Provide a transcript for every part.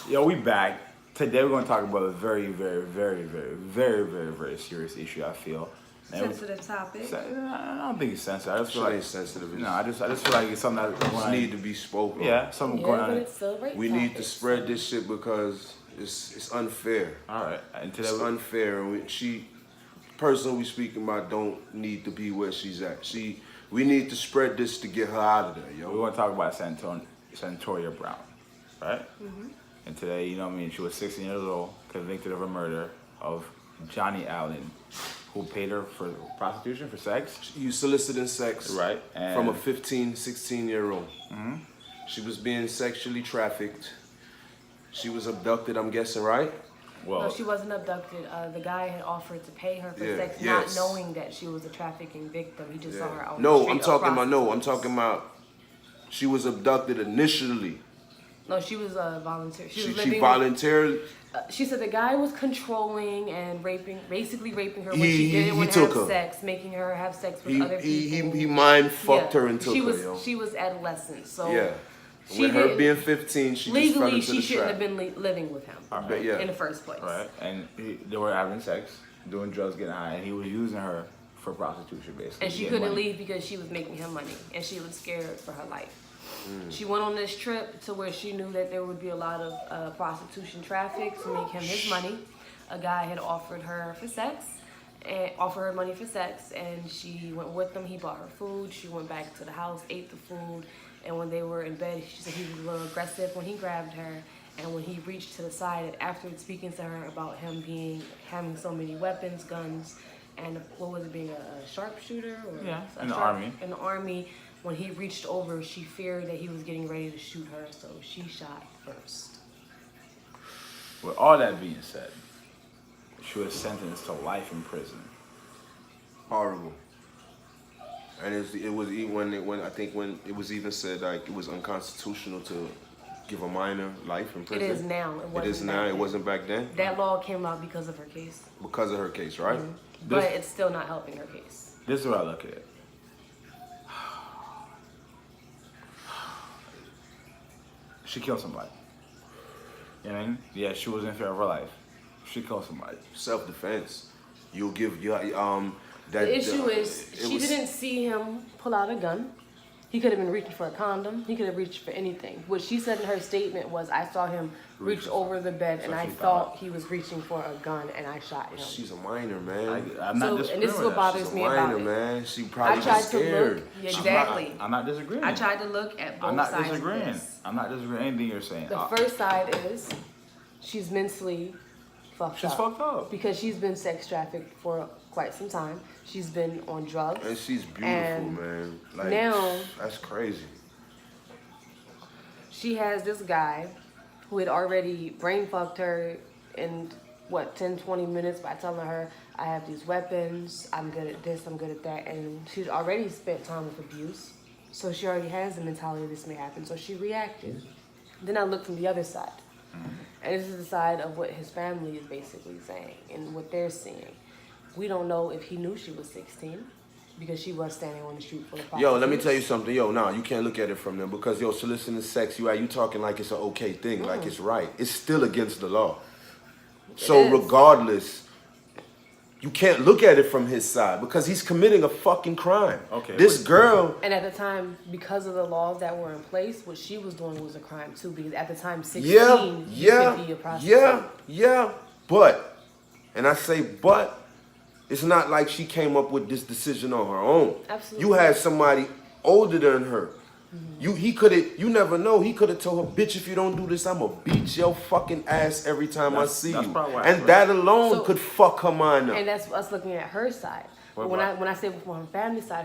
Yo, we back. Today we're going to talk about a very, very, very, very, very, very, very serious issue, I feel. Sensitive topic. I don't think it's sensitive. I just feel like it's sensitive. No, I just feel like it's something that Just need to be spoken. Yeah, something going on. But it's still rape We need to topic, spread so. this shit because it's unfair. All right, and today It's unfair, and person we speaking about don't need to be where she's at. We need to spread this to get her out of there, yo. we want to talk about Cyntoia Brown, right? Mm-hmm. And today, you know what I mean, she was 16 years old, convicted of a murder of Johnny Allen, who paid her for prostitution, for sex. You soliciting sex, right? From a 15, 16-year-old. Mm-hmm. She was being sexually trafficked. She was abducted, I'm guessing, right? Well, No, she wasn't abducted. The guy had offered to pay her for sex, yes. not knowing that she was a trafficking victim. He just saw her out. No, the I'm street talking about she was abducted initially. No, she was volunteer. She was She living. voluntarily. She said the guy was controlling and basically raping her when He- she didn't he want to took have her. sex, making her have sex with other people. He mind fucked Yeah. her and took she her, was, yo. She was adolescent, so Yeah. she With her didn't- being 15, she just fell legally into she the shouldn't trap. have been living with him But yeah. in the first place. right, and they were having sex, doing drugs, getting high, and he was using her for prostitution, basically. And she getting couldn't money. leave because she was making him money, and she was scared for her life. She went on this trip to where she knew that there would be a lot of prostitution traffic to make him his money. A guy had offered her money for sex, and she went with him. He bought her food. She went back to the house, ate the food, and when they were in bed, she said he was a little aggressive when he grabbed her. And when he reached to the side, after speaking to her about him having so many weapons, guns, and what was it, being a sharpshooter? Or Yeah, in the army. When he reached over, she feared that he was getting ready to shoot her, so she shot first. With all that being said, she was sentenced to life in prison. Horrible. And it was even when it was even said like it was unconstitutional to give a minor life in prison. It is now. It is now. It wasn't back then. That law came out because of her case. Because of her case, right? Mm-hmm. But it's still not helping her case. This is what I look at it. She killed somebody. You know what I mean? Yeah, she was in fear of her life. She killed somebody. Self-defense. You'll give The issue is she didn't see him pull out a gun. He could have been reaching for a condom. He could have reached for anything. What she said in her statement was, I saw him reach over the bed and I thought he was reaching for a gun and I shot him. She's a minor, man. I'm not disagreeing. And this is what bothers me about it. Man. She probably I tried was scared. to look, exactly. I'm not disagreeing. I tried to look at both I'm not sides disagreeing. of this. I'm not disagreeing anything you're saying. The first side is she's mentally fucked up. She's fucked up. Because she's been sex trafficked for quite some time. She's been on drugs. And she's beautiful, And man. Like, now that's crazy. she has this guy who had already brain fucked her in 10, 20 minutes by telling her, I have these weapons, I'm good at this, I'm good at that, and she's already spent time with abuse, so she already has the mentality this may happen, so she reacted. Then I looked from the other side, and this is the side of what his family is basically saying and what they're seeing. We don't know if he knew she was 16, because she was standing on the street full of prostitutes. Yo, let me tell you something. Yo, nah, you can't look at it from them because, yo, soliciting sex, you talking like it's an okay thing, like it's right. It's still against the law. So regardless, you can't look at it from his side because he's committing a fucking crime. Okay. This girl... And at the time, because of the laws that were in place, what she was doing was a crime too. Because at the time, 16, you could be a prostitute. Yeah. But, and I say but, it's not like she came up with this decision on her own. Absolutely. You had somebody older than her. You never know. He could have told her, bitch, if you don't do this, I'm going to beat your fucking ass every time I see you. And that alone could fuck her mind up. And that's us looking at her side. What when about- I say from her family side,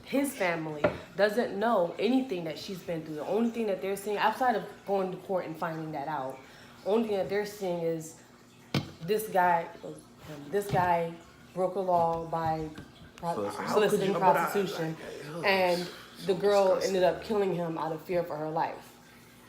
his family doesn't know anything that she's been through. The only thing that they're seeing, outside of going to court and finding that out, only thing that they're seeing is this guy broke a law by soliciting prostitution, and the girl ended up killing him out of fear for her life.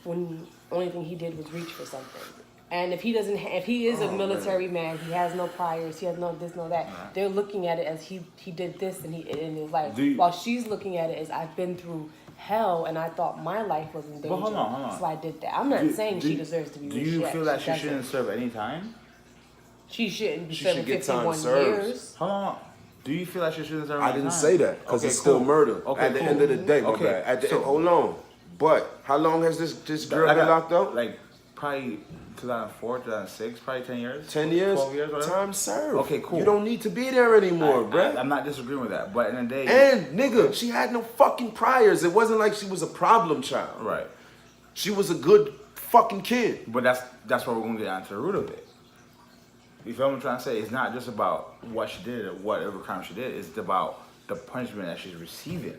When the only thing he did was reach for something. And if he is a military man, he has no priors, he has no this, no that. They're looking at it as he did this and in his life. While she's looking at it as I've been through hell, and I thought my life was in danger. But hold on. So I did that. I'm not saying she deserves to be. Do you feel that she shouldn't serve any time? She shouldn't be She serving should get time 51 served. years. Hold on. Do you feel like she shouldn't serve any I time? didn't say that because Okay, it's still cool. murder. Okay, at the cool. end of the day, my Okay, bad. At the so- end, hold on. But how long has this girl Like, been locked up? Like probably 2004, 2006, probably 10 years. 10 years? 12 years, whatever. Time served. Okay, cool. You don't need to be there anymore, bruh. I'm not disagreeing with that, but in the day. And nigga, she had no fucking priors. It wasn't like she was a problem child. Right. She was a good fucking kid. But that's where we're gonna get down to the root of it. You feel what I'm trying to say? It's not just about what she did or whatever crime she did. It's about the punishment that she's receiving.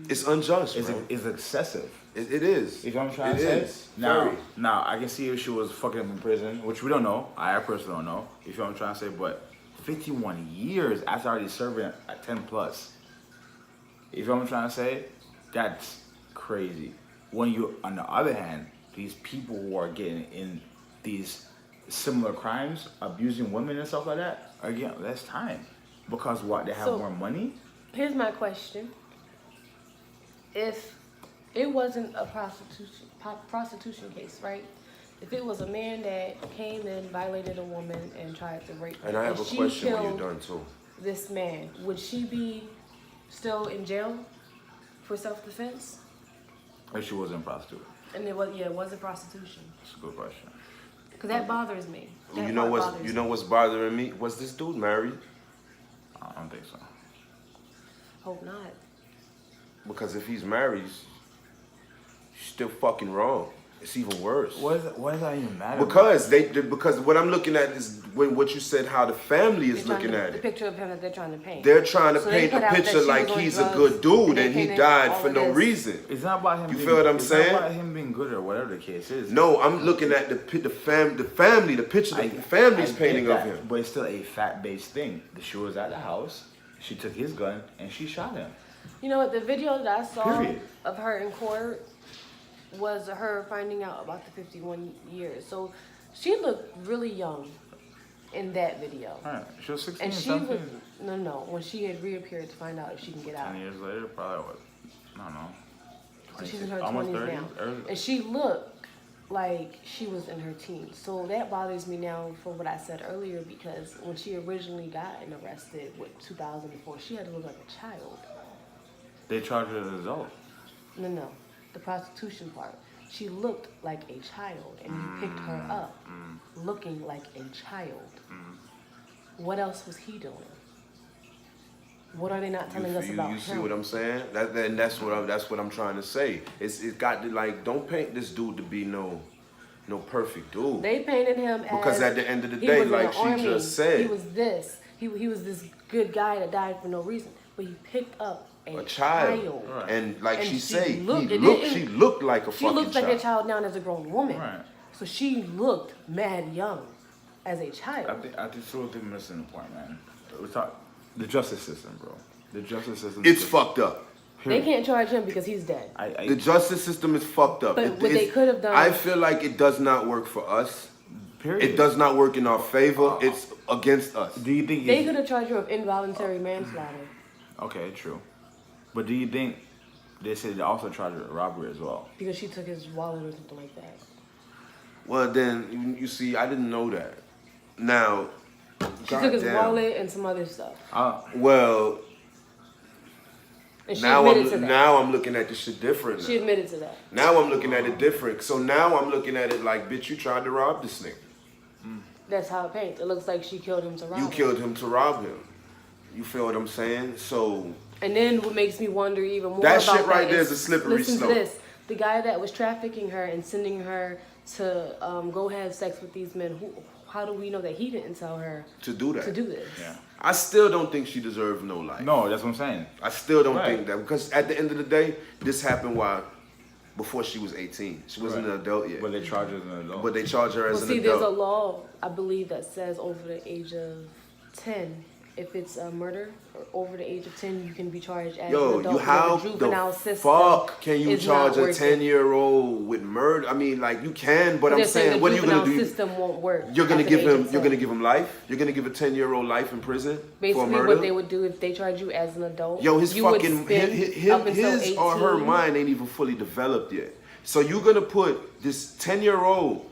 It's unjust, It's, bro. it's excessive. It is. You feel what I'm trying It to say? is. Now, Very. now I can see if she was fucking up in prison, which we don't know. I personally don't know. You feel what I'm trying to say? But 51 years after already serving at 10 plus. You feel what I'm trying to say? That's crazy. When you, on the other hand, these people who are getting in these similar crimes, abusing women and stuff like that, are getting less time. Because what? They have So- more money? Here's my question. If it wasn't a prostitution case, right? If it was a man that came in, violated a woman, and tried to rape her, And I have a she question when you're killed done too. this man, would she be still in jail for self-defense? If she wasn't a prostitute? And it wasn't prostitution. That's a good question. Cause that bothers me. That You know part what's bothers you me. know what's bothering me? Was this dude married? I don't think so. Hope not. Because if he's married, he's still fucking wrong. It's even worse. Why does that even matter? Because what I'm looking at is what you said, how the family is They're trying looking to- at the it. picture of him that they're trying to paint. They're trying to So they paint put a out that picture she like was on he's a drugs, good dude and they and he painted died all for of no this. reason. It's not about him. You being, feel what I'm it's saying? not about him being good or whatever the case is. No, I'm looking at the picture the family's I painting get of that, him. But it's still a fact-based thing. She was at the house. She took his gun and she shot him. You know what? The video that I saw Period. of her in court was her finding out about the 51 years. So she looked really young in that video. All right. She was 16, And she 17. was, no, when she had reappeared to find out if she can get out. 10 years later, probably what? I don't know. So she's in her almost 20s 30, now. early. And she looked like she was in her teens. So that bothers me now for what I said earlier, because when she originally got arrested with 2004, she had to look like a child. They charged her as an adult. No, the prostitution part. She looked like a child, and he picked her up looking like a child. What else was he doing? What are they not telling us about You him? see what I'm saying? That's what I'm trying to say. It's got to, like, don't paint this dude to be no perfect dude. They painted him as, Because at the end of the he day, was in like the she army. just said, he was this. He was this good guy that died for no reason, but he picked up a child. Right. And like And she she say, looked- she looked like a She fucking looks child. like a child now as a grown woman. Right. So she looked mad young as a child. I think so. They're missing the point, man. We talk the justice system, bro. The justice system. It's fucked up. They can't charge him because he's dead. The justice system is fucked up. But what they could have done- I feel like it does not work for us. Period. It does not work in our favor. It's against us. Do you think They could have charged her with involuntary manslaughter. Okay, true. But do you think they said they also charged her with robbery as well? Because she took his wallet or something like that. Well, then you see, I didn't know that. Now, She took his wallet and some other stuff. Well, And she now admitted to that. I'm looking at this shit different. She admitted to that. Now I'm looking at it different. So now I'm looking at it like, bitch, you tried to rob this nigga. That's how it paints. It looks like she killed him to rob You him. killed him to rob him. You feel what I'm saying? So And then what makes me wonder even more That about shit right that there is a slippery listen slope. to this. The guy that was trafficking her and sending her to go have sex with these men, how do we know that he didn't tell her to do that. to do this? Yeah. I still don't think she deserved no life. No, that's what I'm saying. I still don't Right. think that, because at the end of the day, this happened before she was 18. She wasn't Right. an adult yet. But they charge her as an adult. But they charge her as Well, an see, adult. there's a law, I believe, that says over the age of 10, if it's a murder or over the age of 10, you can be charged as Yo, an adult. you how The juvenile the system fuck can you is charge not a working. 10-year-old with murder? I mean, like you can, but I'm They're saying, what are you gonna The do? juvenile system won't work. You're gonna after give the age him. of You're 10. gonna give him life. You're gonna give a 10-year-old life in prison for Basically, murder. what they would do if they charge you as an adult. Yo, his you would fucking spend up until his or her 18. mind ain't even fully developed yet. So you're gonna put this 10-year-old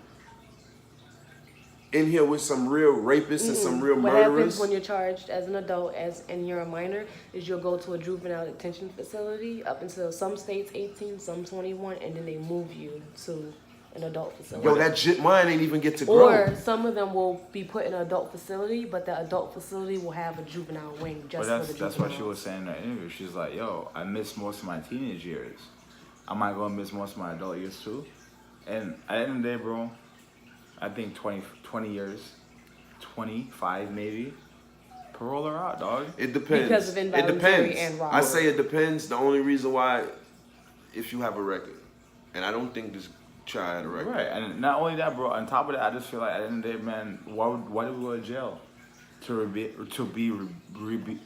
in here with some real rapists and some real What murderers. happens when you're charged as an adult and you're a minor is you'll go to a juvenile detention facility up until some states 18, some 21, and then they move you to an adult facility. Yo, that shit mind ain't even get to grow. Or some of them will be put in an adult facility, but the adult facility will have a juvenile wing just But for the that's juveniles. what she was saying in the interview. She's like, yo, I missed most of my teenage years. I might go and miss most of my adult years too. And at the end of the day, bro, I think 20 years, 25 maybe, parole her out, dog. It depends. Because of it involuntary depends. and raw. I say it depends. The only reason why, if you have a record, and I don't think this child had a record. Right, and not only that, bro, on top of that, I just feel like at the end of the day, man, why do we go to jail? To be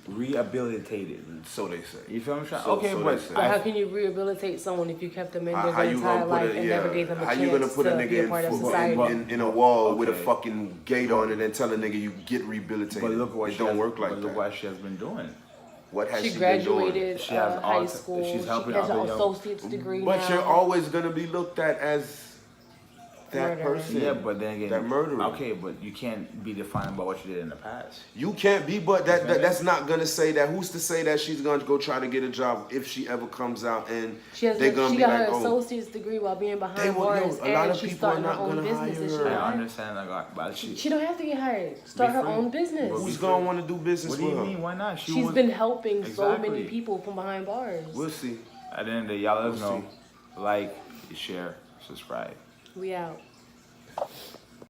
rehabilitated. So they say. You feel what I'm saying? So- Okay, so but they say. But how can you rehabilitate someone if you kept them in their you entire gonna life put and never gave them a how chance you gonna put a to nigga be a part of in, society? in a wall with a Okay. fucking gate on it and tell a nigga you get rehabilitated? But look what it she don't has, work like but look that. what she has been doing. What has She she been doing? graduated She has high all- school. she's She helping has other an young- associate's degree But now. you're always gonna be looked at as that Murderer. person. Yeah, but then again, that murderer. Okay, but you can't be defined by what you did in the past. You can't be, but that's not gonna say that. Who's to say that she's gonna go try to get a job if she ever comes out and She has they're gonna she be got like, her oh, associate's degree while being They behind will- yo, bars, a lot and of she's people are starting her not own gonna business. hire Is she her. I not? understand, but She don't have to get hired. Start her free. own business. Well, who's be gonna free. want to do business What do with you her? mean? Why not? She's been helping so many Exactly. people from behind bars. We'll see. At the end of the day, y'all let us We'll know. Like, share, subscribe. We out.